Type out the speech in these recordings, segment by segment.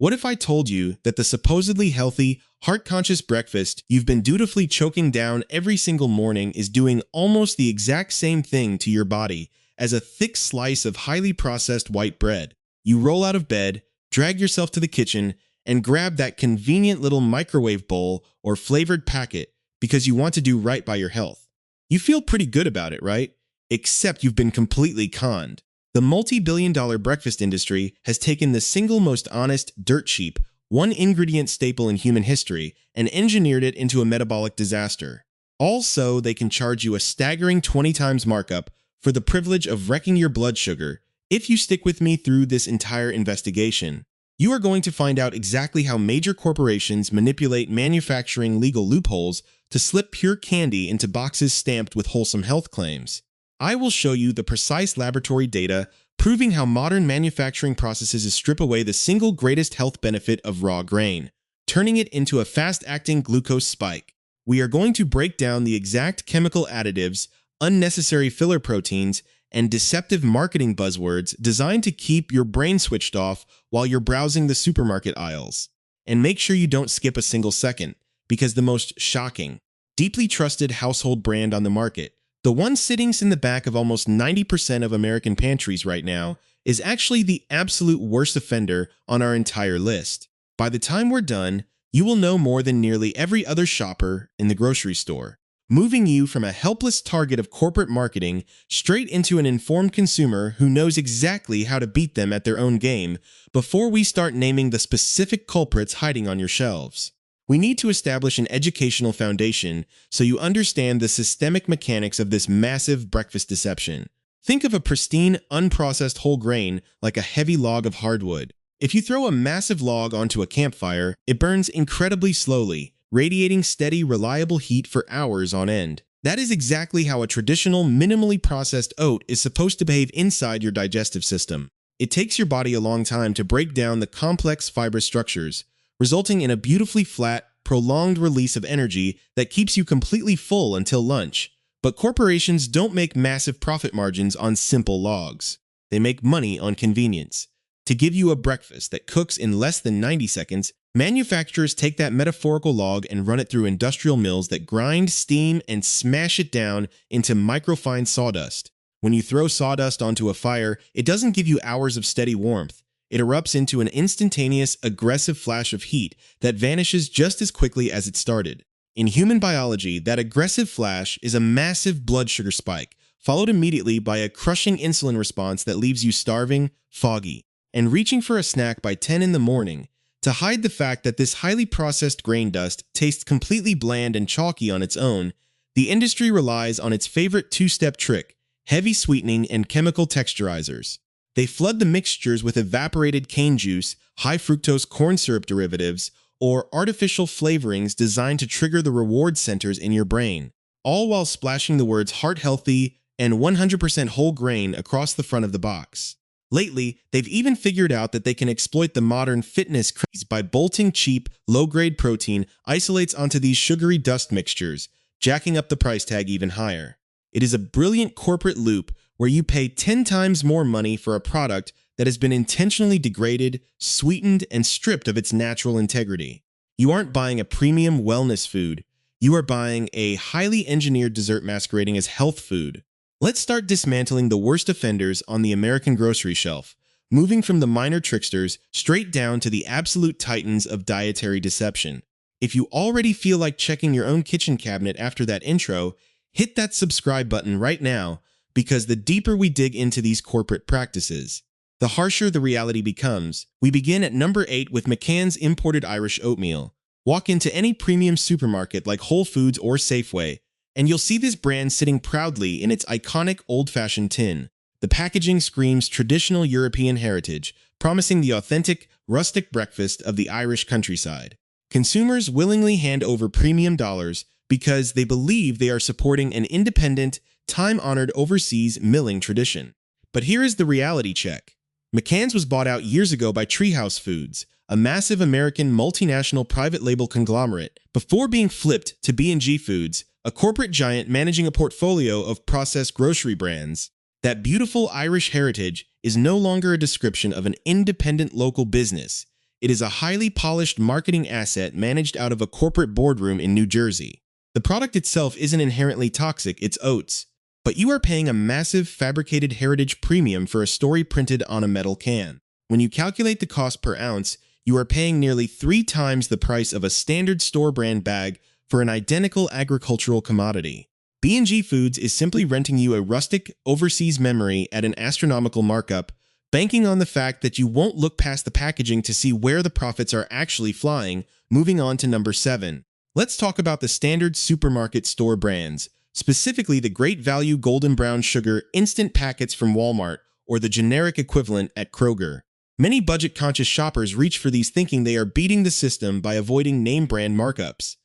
What if I told you that the supposedly healthy, heart-conscious breakfast you've been dutifully choking down every single morning is doing almost the exact same thing to your body as a thick slice of highly processed white bread? You roll out of bed, drag yourself to the kitchen, and grab that convenient little microwave bowl or flavored packet because you want to do right by your health. You feel pretty good about it, right? Except you've been completely conned. The multi-billion-dollar breakfast industry has taken the single most honest, dirt cheap, one-ingredient staple in human history and engineered it into a metabolic disaster. Also, they can charge you a staggering 20 times markup for the privilege of wrecking your blood sugar. If you stick with me through this entire investigation, you are going to find out exactly how major corporations manipulate manufacturing legal loopholes to slip pure candy into boxes stamped with wholesome health claims. I will show you the precise laboratory data proving how modern manufacturing processes strip away the single greatest health benefit of raw grain, turning it into a fast-acting glucose spike. We are going to break down the exact chemical additives, unnecessary filler proteins, and deceptive marketing buzzwords designed to keep your brain switched off while you're browsing the supermarket aisles. And make sure you don't skip a single second, because the most shocking, deeply trusted household brand on the market, the one sitting in the back of almost 90% of American pantries right now, is actually the absolute worst offender on our entire list. By the time we're done, you will know more than nearly every other shopper in the grocery store, moving you from a helpless target of corporate marketing straight into an informed consumer who knows exactly how to beat them at their own game before we start naming the specific culprits hiding on your shelves. We need to establish an educational foundation so you understand the systemic mechanics of this massive breakfast deception. Think of a pristine, unprocessed whole grain like a heavy log of hardwood. If you throw a massive log onto a campfire, it burns incredibly slowly, radiating steady, reliable heat for hours on end. That is exactly how a traditional, minimally processed oat is supposed to behave inside your digestive system. It takes your body a long time to break down the complex fibrous structures, resulting in a beautifully flat, prolonged release of energy that keeps you completely full until lunch. But corporations don't make massive profit margins on simple logs. They make money on convenience. To give you a breakfast that cooks in less than 90 seconds, manufacturers take that metaphorical log and run it through industrial mills that grind, steam, and smash it down into microfine sawdust. When you throw sawdust onto a fire, it doesn't give you hours of steady warmth. It erupts into an instantaneous, aggressive flash of heat that vanishes just as quickly as it started. In human biology, that aggressive flash is a massive blood sugar spike, followed immediately by a crushing insulin response that leaves you starving, foggy, and reaching for a snack by 10 in the morning. To hide the fact that this highly processed grain dust tastes completely bland and chalky on its own, the industry relies on its favorite two-step trick: heavy sweetening and chemical texturizers. They flood the mixtures with evaporated cane juice, high-fructose corn syrup derivatives, or artificial flavorings designed to trigger the reward centers in your brain, all while splashing the words heart-healthy and 100% whole grain across the front of the box. Lately, they've even figured out that they can exploit the modern fitness craze by bolting cheap, low-grade protein isolates onto these sugary dust mixtures, jacking up the price tag even higher. It is a brilliant corporate loop where you pay 10 times more money for a product that has been intentionally degraded, sweetened, and stripped of its natural integrity. You aren't buying a premium wellness food. You are buying a highly engineered dessert masquerading as health food. Let's start dismantling the worst offenders on the American grocery shelf, moving from the minor tricksters straight down to the absolute titans of dietary deception. If you already feel like checking your own kitchen cabinet after that intro, hit that subscribe button right now, because the deeper we dig into these corporate practices, the harsher the reality becomes. We begin at number 8 with McCann's imported Irish oatmeal. Walk into any premium supermarket like Whole Foods or Safeway, and you'll see this brand sitting proudly in its iconic old-fashioned tin. The packaging screams traditional European heritage, promising the authentic, rustic breakfast of the Irish countryside. Consumers willingly hand over premium dollars because they believe they are supporting an independent, time-honored overseas milling tradition. But here is the reality check. McCann's was bought out years ago by Treehouse Foods, a massive American multinational private label conglomerate, before being flipped to B&G Foods, a corporate giant managing a portfolio of processed grocery brands. That beautiful Irish heritage is no longer a description of an independent local business. It is a highly polished marketing asset managed out of a corporate boardroom in New Jersey. The product itself isn't inherently toxic, it's oats. But you are paying a massive fabricated heritage premium for a story printed on a metal can. When you calculate the cost per ounce, you are paying nearly 3 times the price of a standard store brand bag for an identical agricultural commodity. B&G Foods is simply renting you a rustic, overseas memory at an astronomical markup, banking on the fact that you won't look past the packaging to see where the profits are actually flying. Moving on to number 7. Let's talk about the standard supermarket store brands, specifically the Great Value Golden Brown Sugar instant packets from Walmart or the generic equivalent at Kroger. Many budget-conscious shoppers reach for these thinking they are beating the system by avoiding name-brand markups.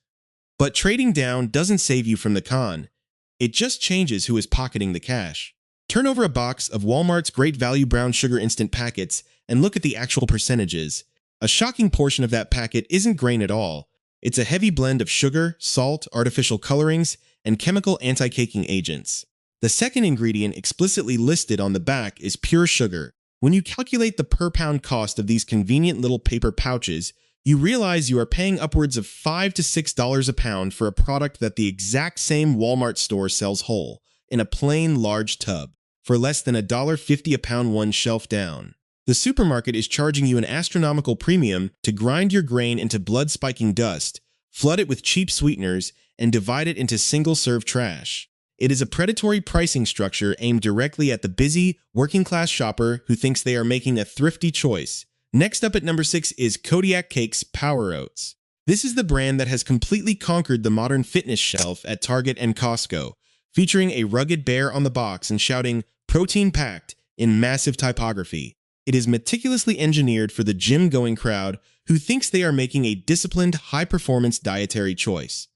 But trading down doesn't save you from the con. It just changes who is pocketing the cash. Turn over a box of Walmart's Great Value Brown Sugar instant packets and look at the actual percentages. A shocking portion of that packet isn't grain at all. It's a heavy blend of sugar, salt, artificial colorings, and chemical anti-caking agents. The second ingredient explicitly listed on the back is pure sugar. When you calculate the per-pound cost of these convenient little paper pouches, you realize you are paying upwards of $5 to $6 a pound for a product that the exact same Walmart store sells whole, in a plain large tub, for less than $1.50 a pound one shelf down. The supermarket is charging you an astronomical premium to grind your grain into blood-spiking dust, flood it with cheap sweeteners, and divide it into single-serve trash. It is a predatory pricing structure aimed directly at the busy, working-class shopper who thinks they are making a thrifty choice. Next up at number 6 is Kodiak Cakes Power Oats. This is the brand that has completely conquered the modern fitness shelf at Target and Costco, featuring a rugged bear on the box and shouting, "Protein-packed," in massive typography. It is meticulously engineered for the gym-going crowd who thinks they are making a disciplined, high-performance dietary choice.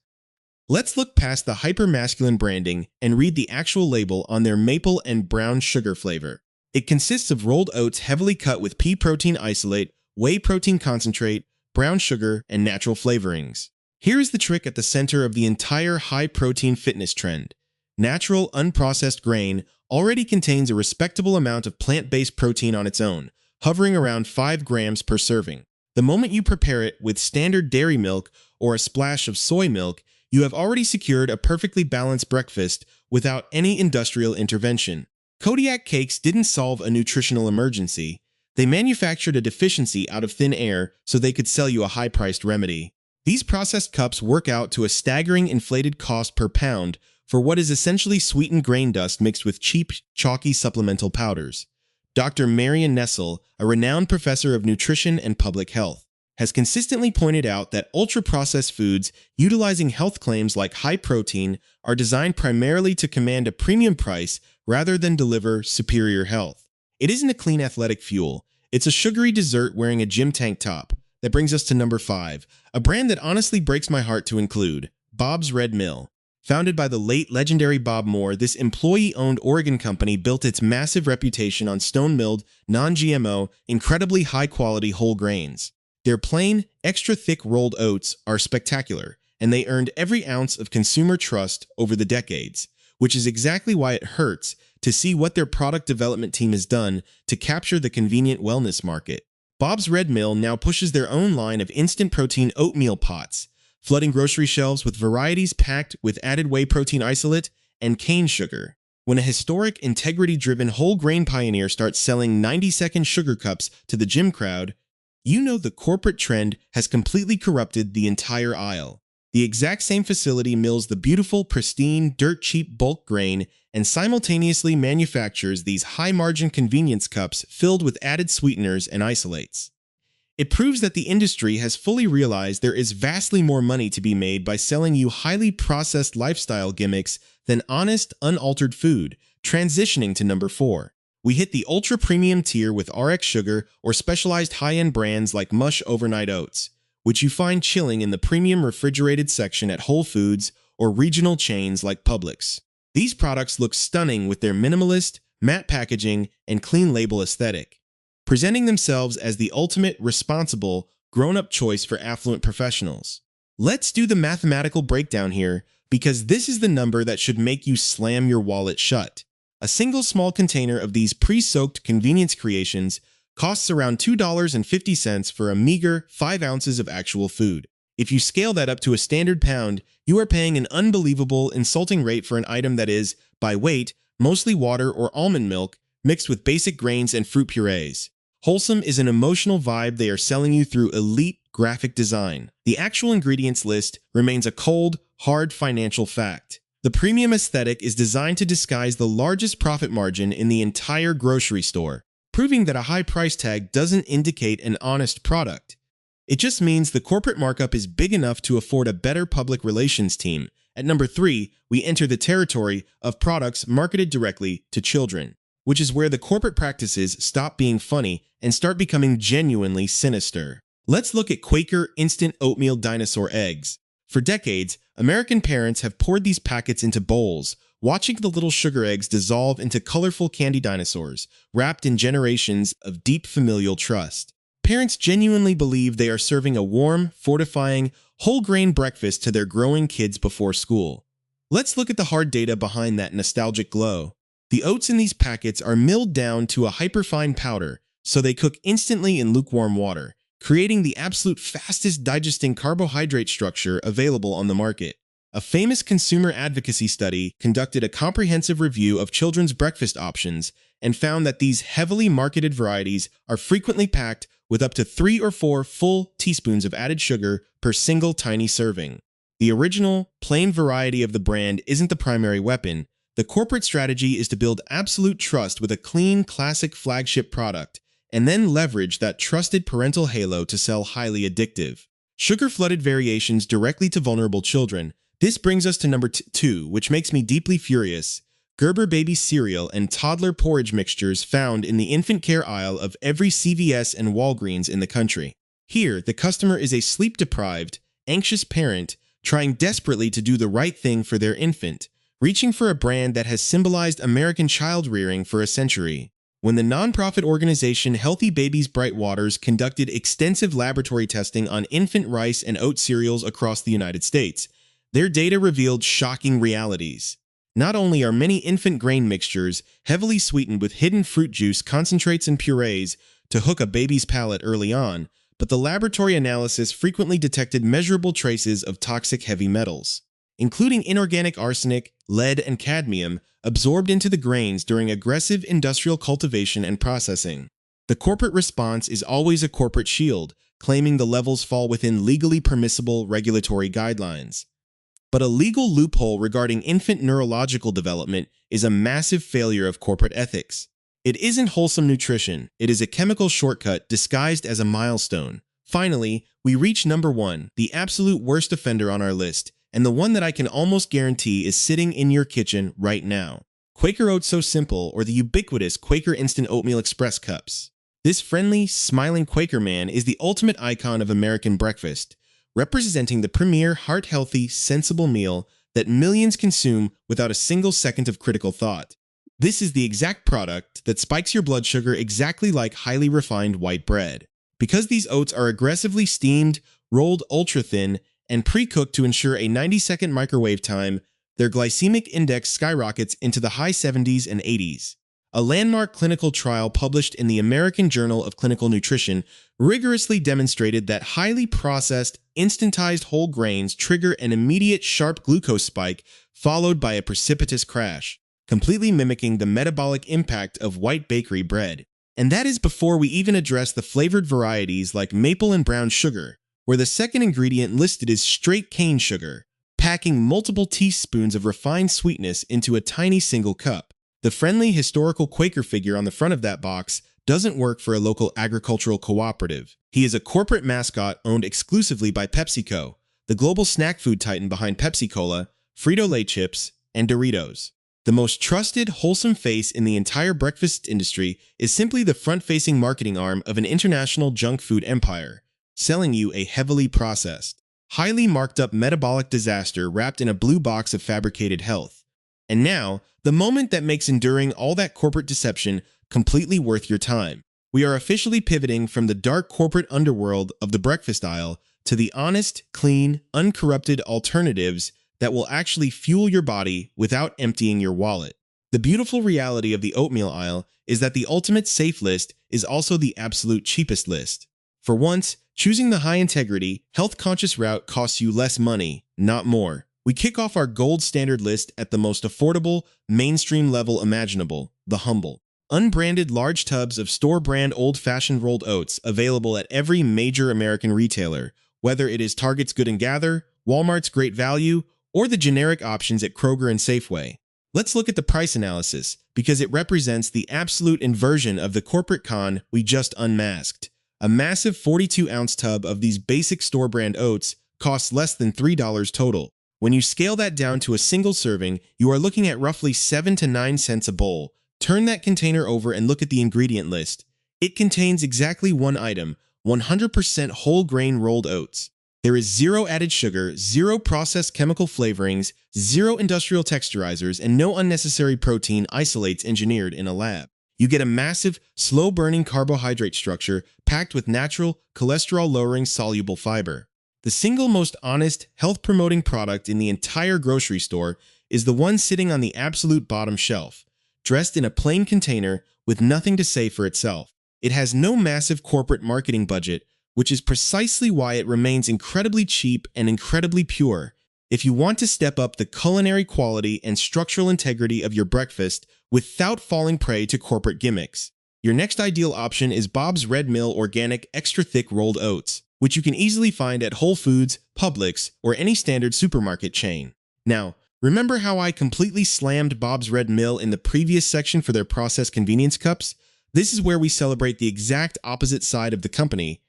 Let's look past the hyper-masculine branding and read the actual label on their maple and brown sugar flavor. It consists of rolled oats heavily cut with pea protein isolate, whey protein concentrate, brown sugar, and natural flavorings. Here is the trick at the center of the entire high-protein fitness trend. Natural, unprocessed grain already contains a respectable amount of plant-based protein on its own, hovering around 5 grams per serving. The moment you prepare it with standard dairy milk or a splash of soy milk, you have already secured a perfectly balanced breakfast without any industrial intervention. Kodiak Cakes didn't solve a nutritional emergency. They manufactured a deficiency out of thin air so they could sell you a high-priced remedy. These processed cups work out to a staggering inflated cost per pound for what is essentially sweetened grain dust mixed with cheap, chalky supplemental powders. Dr. Marion Nessel, a renowned professor of nutrition and public health, has consistently pointed out that ultra-processed foods utilizing health claims like high protein are designed primarily to command a premium price rather than deliver superior health. It isn't a clean athletic fuel. It's a sugary dessert wearing a gym tank top. That brings us to number 5, a brand that honestly breaks my heart to include, Bob's Red Mill. Founded by the late legendary Bob Moore, this employee-owned Oregon company built its massive reputation on stone-milled, non-GMO, incredibly high-quality whole grains. Their plain, extra-thick rolled oats are spectacular, and they earned every ounce of consumer trust over the decades, which is exactly why it hurts to see what their product development team has done to capture the convenient wellness market. Bob's Red Mill now pushes their own line of instant protein oatmeal pots, flooding grocery shelves with varieties packed with added whey protein isolate and cane sugar. When a historic, integrity-driven whole grain pioneer starts selling 90-second sugar cups to the gym crowd, you know the corporate trend has completely corrupted the entire aisle. The exact same facility mills the beautiful, pristine, dirt-cheap bulk grain and simultaneously manufactures these high-margin convenience cups filled with added sweeteners and isolates. It proves that the industry has fully realized there is vastly more money to be made by selling you highly processed lifestyle gimmicks than honest, unaltered food. Transitioning to number 4. We hit the ultra-premium tier with RX Sugar or specialized high-end brands like Mush Overnight Oats, which you find chilling in the premium refrigerated section at Whole Foods or regional chains like Publix. These products look stunning with their minimalist, matte packaging, and clean label aesthetic, presenting themselves as the ultimate, responsible, grown-up choice for affluent professionals. Let's do the mathematical breakdown here, because this is the number that should make you slam your wallet shut. A single small container of these pre-soaked convenience creations costs around $2.50 for a meager 5 ounces of actual food. If you scale that up to a standard pound, you are paying an unbelievable, insulting rate for an item that is, by weight, mostly water or almond milk mixed with basic grains and fruit purees. Wholesome is an emotional vibe they are selling you through elite graphic design. The actual ingredients list remains a cold, hard financial fact. The premium aesthetic is designed to disguise the largest profit margin in the entire grocery store, proving that a high price tag doesn't indicate an honest product. It just means the corporate markup is big enough to afford a better public relations team. At number 3, we enter the territory of products marketed directly to children, which is where the corporate practices stop being funny and start becoming genuinely sinister. Let's look at Quaker Instant Oatmeal Dinosaur Eggs. For decades, American parents have poured these packets into bowls, watching the little sugar eggs dissolve into colorful candy dinosaurs, wrapped in generations of deep familial trust. Parents genuinely believe they are serving a warm, fortifying, whole-grain breakfast to their growing kids before school. Let's look at the hard data behind that nostalgic glow. The oats in these packets are milled down to a hyperfine powder, so they cook instantly in lukewarm water, creating the absolute fastest digesting carbohydrate structure available on the market. A famous consumer advocacy study conducted a comprehensive review of children's breakfast options and found that these heavily marketed varieties are frequently packed with up to 3 or 4 full teaspoons of added sugar per single tiny serving. The original, plain variety of the brand isn't the primary weapon. The corporate strategy is to build absolute trust with a clean, classic flagship product, and then leverage that trusted parental halo to sell highly addictive, sugar-flooded variations directly to vulnerable children. This brings us to number 2, which makes me deeply furious: Gerber baby cereal and toddler porridge mixtures found in the infant care aisle of every CVS and Walgreens in the country. Here, the customer is a sleep-deprived, anxious parent trying desperately to do the right thing for their infant, reaching for a brand that has symbolized American child-rearing for a century. When the nonprofit organization Healthy Babies Bright Waters conducted extensive laboratory testing on infant rice and oat cereals across the United States, their data revealed shocking realities. Not only are many infant grain mixtures heavily sweetened with hidden fruit juice concentrates and purees to hook a baby's palate early on, but the laboratory analysis frequently detected measurable traces of toxic heavy metals, including inorganic arsenic, lead, and cadmium, absorbed into the grains during aggressive industrial cultivation and processing. The corporate response is always a corporate shield, claiming the levels fall within legally permissible regulatory guidelines. But a legal loophole regarding infant neurological development is a massive failure of corporate ethics. It isn't wholesome nutrition, it is a chemical shortcut disguised as a milestone. Finally, we reach number 1, the absolute worst offender on our list, and the one that I can almost guarantee is sitting in your kitchen right now. Quaker Oats So Simple, or the ubiquitous Quaker Instant Oatmeal Express Cups. This friendly, smiling Quaker man is the ultimate icon of American breakfast, representing the premier, heart-healthy, sensible meal that millions consume without a single second of critical thought. This is the exact product that spikes your blood sugar exactly like highly refined white bread. Because these oats are aggressively steamed, rolled ultra-thin, and pre-cooked to ensure a 90-second microwave time, their glycemic index skyrockets into the high 70s and 80s. A landmark clinical trial published in the American Journal of Clinical Nutrition rigorously demonstrated that highly processed, instantized whole grains trigger an immediate sharp glucose spike followed by a precipitous crash, completely mimicking the metabolic impact of white bakery bread. And that is before we even address the flavored varieties like maple and brown sugar, where the second ingredient listed is straight cane sugar, packing multiple teaspoons of refined sweetness into a tiny single cup. The friendly historical Quaker figure on the front of that box doesn't work for a local agricultural cooperative. He is a corporate mascot owned exclusively by PepsiCo, the global snack food titan behind Pepsi-Cola, Frito-Lay chips, and Doritos. The most trusted, wholesome face in the entire breakfast industry is simply the front-facing marketing arm of an international junk food empire, selling you a heavily processed, highly marked-up metabolic disaster wrapped in a blue box of fabricated health. And now, the moment that makes enduring all that corporate deception completely worth your time. We are officially pivoting from the dark corporate underworld of the breakfast aisle to the honest, clean, uncorrupted alternatives that will actually fuel your body without emptying your wallet. The beautiful reality of the oatmeal aisle is that the ultimate safe list is also the absolute cheapest list. For once, choosing the high-integrity, health-conscious route costs you less money, not more. We kick off our gold standard list at the most affordable, mainstream level imaginable, the humble. Unbranded large tubs of store-brand old-fashioned rolled oats available at every major American retailer, whether it is Target's Good & Gather, Walmart's Great Value, or the generic options at Kroger and Safeway. Let's look at the price analysis, because it represents the absolute inversion of the corporate con we just unmasked. A massive 42-ounce tub of these basic store-brand oats costs less than $3 total. When you scale that down to a single serving, you are looking at roughly 7 to 9 cents a bowl. Turn that container over and look at the ingredient list. It contains exactly one item, 100% whole grain rolled oats. There is zero added sugar, zero processed chemical flavorings, zero industrial texturizers, and no unnecessary protein isolates engineered in a lab. You get a massive, slow-burning carbohydrate structure packed with natural, cholesterol-lowering soluble fiber. The single most honest, health-promoting product in the entire grocery store is the one sitting on the absolute bottom shelf, dressed in a plain container with nothing to say for itself. It has no massive corporate marketing budget, which is precisely why it remains incredibly cheap and incredibly pure. If you want to step up the culinary quality and structural integrity of your breakfast without falling prey to corporate gimmicks, your next ideal option is Bob's Red Mill Organic Extra Thick Rolled Oats, which you can easily find at Whole Foods, Publix, or any standard supermarket chain. Now, remember how I completely slammed Bob's Red Mill in the previous section for their processed convenience cups? This is where we celebrate the exact opposite side of the company,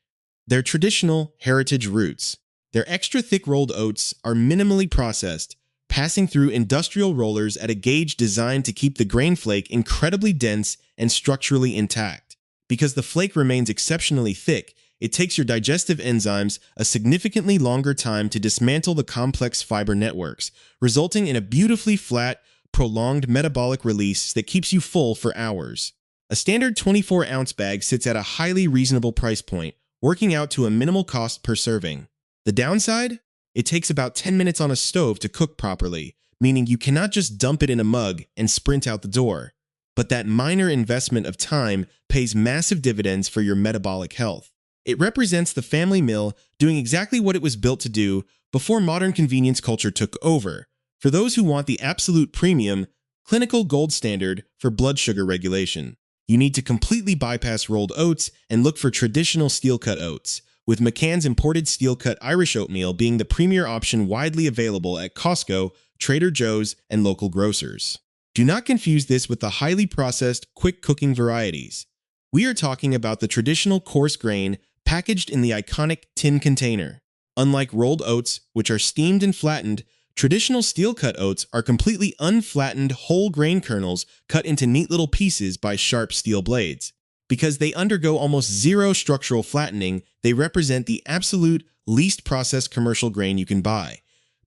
their traditional heritage roots. Their extra thick rolled oats are minimally processed, passing through industrial rollers at a gauge designed to keep the grain flake incredibly dense and structurally intact. Because the flake remains exceptionally thick, it takes your digestive enzymes a significantly longer time to dismantle the complex fiber networks, resulting in a beautifully flat, prolonged metabolic release that keeps you full for hours. A standard 24-ounce bag sits at a highly reasonable price point, working out to a minimal cost per serving. The downside? It takes about 10 minutes on a stove to cook properly, meaning you cannot just dump it in a mug and sprint out the door. But that minor investment of time pays massive dividends for your metabolic health. It represents the family meal doing exactly what it was built to do before modern convenience culture took over. For those who want the absolute premium, clinical gold standard for blood sugar regulation, you need to completely bypass rolled oats and look for traditional steel-cut oats, with McCann's imported steel-cut Irish oatmeal being the premier option widely available at Costco, Trader Joe's, and local grocers. Do not confuse this with the highly processed, quick-cooking varieties. We are talking about the traditional coarse grain packaged in the iconic tin container. Unlike rolled oats, which are steamed and flattened, traditional steel-cut oats are completely unflattened whole grain kernels cut into neat little pieces by sharp steel blades. Because they undergo almost zero structural flattening, they represent the absolute least processed commercial grain you can buy,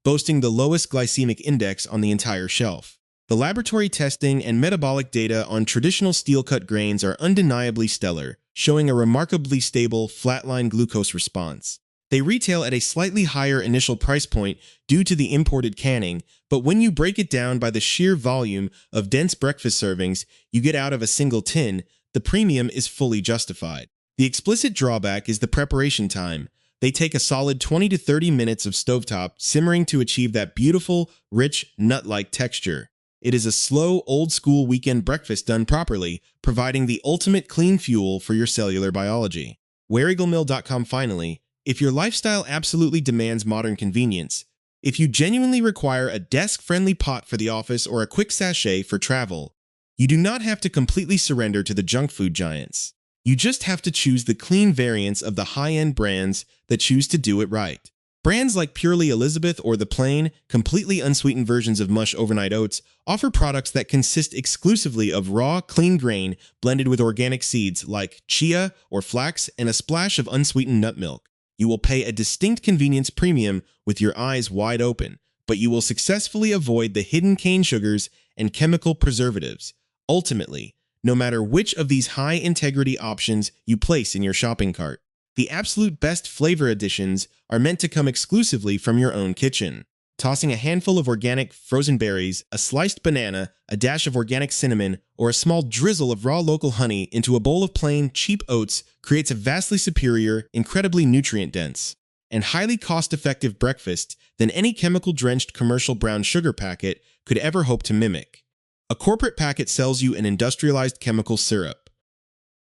boasting the lowest glycemic index on the entire shelf. The laboratory testing and metabolic data on traditional steel-cut grains are undeniably stellar, showing a remarkably stable, flatline glucose response. They retail at a slightly higher initial price point due to the imported canning, but when you break it down by the sheer volume of dense breakfast servings you get out of a single tin, the premium is fully justified. The explicit drawback is the preparation time. They take a solid 20 to 30 minutes of stovetop simmering to achieve that beautiful, rich, nut-like texture. It is a slow, old-school weekend breakfast done properly, providing the ultimate clean fuel for your cellular biology. WarigalMill.com. Finally, if your lifestyle absolutely demands modern convenience, if you genuinely require a desk-friendly pot for the office or a quick sachet for travel, you do not have to completely surrender to the junk food giants. You just have to choose the clean variants of the high-end brands that choose to do it right. Brands like Purely Elizabeth or the plain, completely unsweetened versions of Mush Overnight Oats offer products that consist exclusively of raw, clean grain blended with organic seeds like chia or flax and a splash of unsweetened nut milk. You will pay a distinct convenience premium with your eyes wide open, but you will successfully avoid the hidden cane sugars and chemical preservatives. Ultimately, no matter which of these high-integrity options you place in your shopping cart, the absolute best flavor additions are meant to come exclusively from your own kitchen. tossing a handful of organic frozen berries, a sliced banana, a dash of organic cinnamon, or a small drizzle of raw local honey into a bowl of plain, cheap oats creates a vastly superior, incredibly nutrient-dense, and highly cost-effective breakfast than any chemical-drenched commercial brown sugar packet could ever hope to mimic. A corporate packet sells you an industrialized chemical syrup.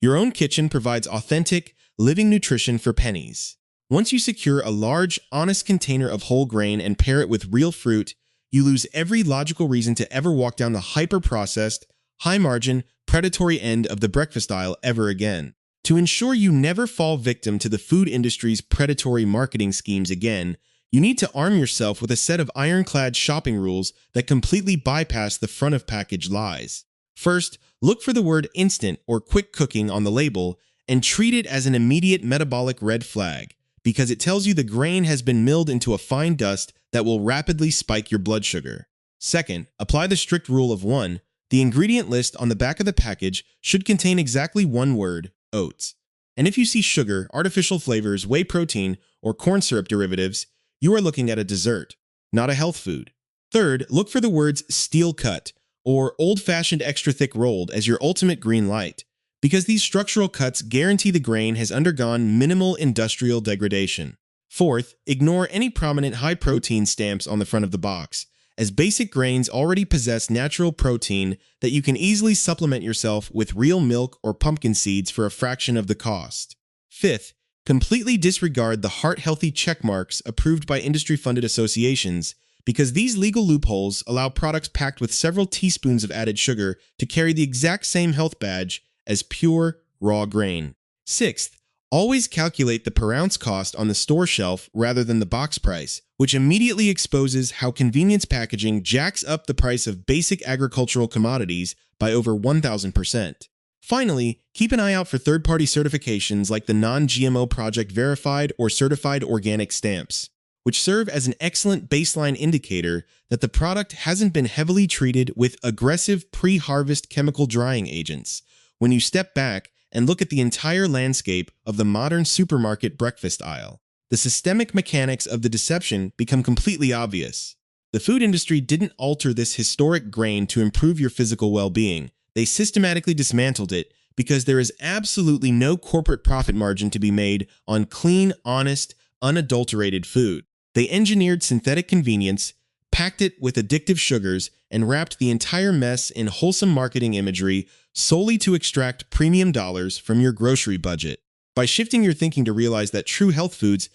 Your own kitchen provides authentic, living nutrition for pennies. Once you secure a large, honest container of whole grain and pair it with real fruit, you lose every logical reason to ever walk down the hyper-processed, high-margin, predatory end of the breakfast aisle ever again. To ensure you never fall victim to the food industry's predatory marketing schemes again, you need to arm yourself with a set of ironclad shopping rules that completely bypass the front-of-package lies. First, look for the word instant or quick cooking on the label and treat it as an immediate metabolic red flag, because it tells you the grain has been milled into a fine dust that will rapidly spike your blood sugar. Second, apply the strict rule of one. The ingredient list on the back of the package should contain exactly one word: oats. And if you see sugar, artificial flavors, whey protein, or corn syrup derivatives, you are looking at a dessert, not a health food. Third, look for the words steel cut or old-fashioned extra thick rolled as your ultimate green light, because these structural cuts guarantee the grain has undergone minimal industrial degradation. Fourth, ignore any prominent high-protein stamps on the front of the box, as basic grains already possess natural protein that you can easily supplement yourself with real milk or pumpkin seeds for a fraction of the cost. Fifth, completely disregard the heart-healthy check marks approved by industry-funded associations, because these legal loopholes allow products packed with several teaspoons of added sugar to carry the exact same health badge as pure, raw grain. Sixth, always calculate the per ounce cost on the store shelf rather than the box price, which immediately exposes how convenience packaging jacks up the price of basic agricultural commodities by over 1,000%. Finally, keep an eye out for third-party certifications like the Non-GMO Project Verified or Certified Organic stamps, which serve as an excellent baseline indicator that the product hasn't been heavily treated with aggressive pre-harvest chemical drying agents. When you step back and look at the entire landscape of the modern supermarket breakfast aisle, the systemic mechanics of the deception become completely obvious. The food industry didn't alter this historic grain to improve your physical well-being. They systematically dismantled it because there is absolutely no corporate profit margin to be made on clean, honest, unadulterated food. They engineered synthetic convenience, packed it with addictive sugars, and wrapped the entire mess in wholesome marketing imagery solely to extract premium dollars from your grocery budget. By shifting your thinking to realize that true health foods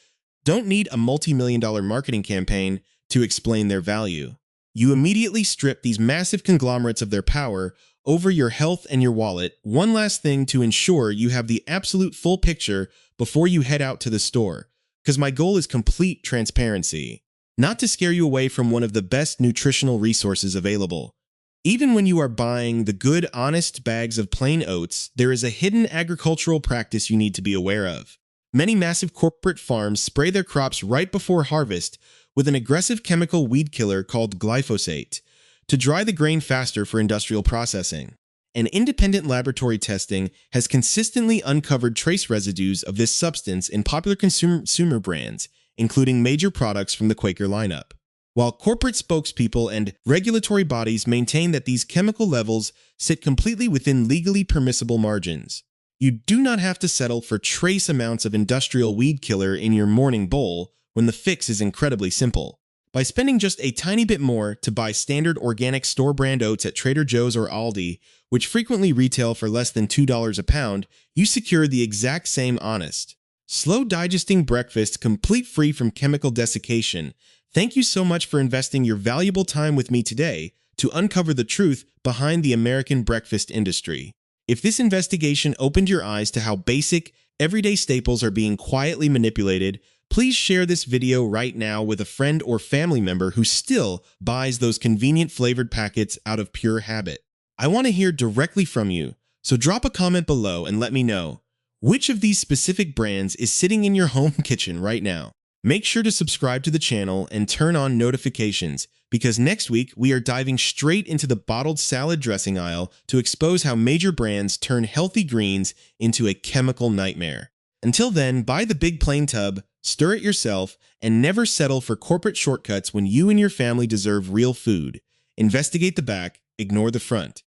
don't need a multi-million-dollar marketing campaign to explain their value, you immediately strip these massive conglomerates of their power over your health and your wallet. One last thing to ensure you have the absolute full picture before you head out to the store, because my goal is complete transparency, not to scare you away from one of the best nutritional resources available. Even when you are buying the good, honest bags of plain oats, there is a hidden agricultural practice you need to be aware of. Many massive corporate farms spray their crops right before harvest with an aggressive chemical weed killer called glyphosate to dry the grain faster for industrial processing. And independent laboratory testing has consistently uncovered trace residues of this substance in popular consumer brands, including major products from the Quaker lineup. While corporate spokespeople and regulatory bodies maintain that these chemical levels sit completely within legally permissible margins, you do not have to settle for trace amounts of industrial weed killer in your morning bowl when the fix is incredibly simple. By spending just a tiny bit more to buy standard organic store-brand oats at Trader Joe's or Aldi, which frequently retail for less than $2 a pound, you secure the exact same honest, slow-digesting breakfast complete free from chemical desiccation. Thank you so much for investing your valuable time with me today to uncover the truth behind the American breakfast industry. If this investigation opened your eyes to how basic, everyday staples are being quietly manipulated, please share this video right now with a friend or family member who still buys those convenient flavored packets out of pure habit. I want to hear directly from you, so drop a comment below and let me know which of these specific brands is sitting in your home kitchen right now. Make sure to subscribe to the channel and turn on notifications, because next week we are diving straight into the bottled salad dressing aisle to expose how major brands turn healthy greens into a chemical nightmare. Until then, buy the big plain tub, Stir it yourself, and never settle for corporate shortcuts when you and your family deserve real food. Investigate the back, ignore the front.